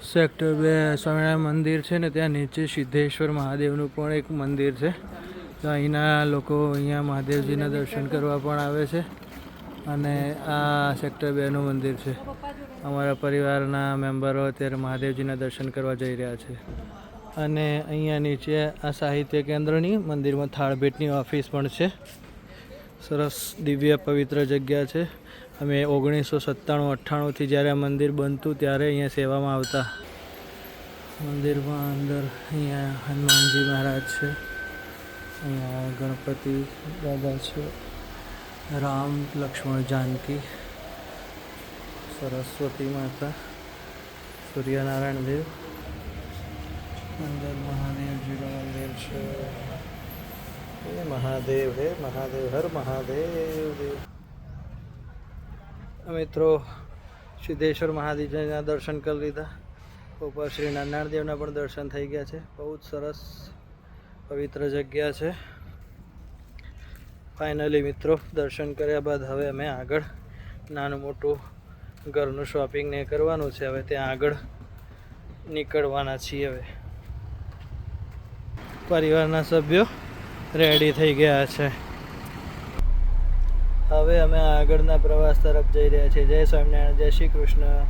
Sector 2 Swaminarayan મંદિર છે ને ત્યાં નીચે સિદ્ધેશ્વર મહાદેવનું પણ એક મંદિર છે. તો અહીંના લોકો અહીંયા મહાદેવજીના દર્શન કરવા પણ આવે છે. અને આ સેક્ટર 2નું મંદિર છે. અમારા પરિવારના મેમ્બરો અત્યારે મહાદેવજીના દર્શન કરવા જઈ રહ્યા છે. અને અહીંયા નીચે આ સાહિત્ય કેન્દ્રની મંદિરમાં થાળભેટની ઓફિસ પણ છે. સરસ દિવ્ય પવિત્ર જગ્યા છે. અમે 1997-98થી જ્યારે આ મંદિર બનતું ત્યારે અહીંયા સેવામાં આવતા. મંદિરમાં અંદર અહીંયા હનુમાનજી મહારાજ છે, અહીંયા ગણપતિ દાદા છે, રામ લક્ષ્મણ જાનકી, સરસ્વતી માતા, સૂર્યનારાયણ દેવ, અંદર મહાદેવજીનું મંદિર છે. મહાદેવ હે મહાદેવ, હર મહાદેવ દેવ. મિત્રો સિદ્ધેશ્વર મહાદેવજીના દર્શન કરી લીધા. ઉપર શ્રી નારાયણ દેવના પણ દર્શન થઈ ગયા છે. બહુ જ સરસ પવિત્ર જગ્યા છે. ફાઇનલી મિત્રો દર્શન કર્યા બાદ હવે અમે આગળ નાનું મોટું ઘરનું શોપિંગ ને કરવાનું છે. હવે ત્યાં આગળ નીકળવાના છીએ. હવે પરિવારના સભ્યો રેડી થઈ ગયા છે. હવે અમે આગળના પ્રવાસ તરફ જઈ રહ્યા છીએ. જય સ્વામિનારાયણ, જય શ્રી કૃષ્ણ.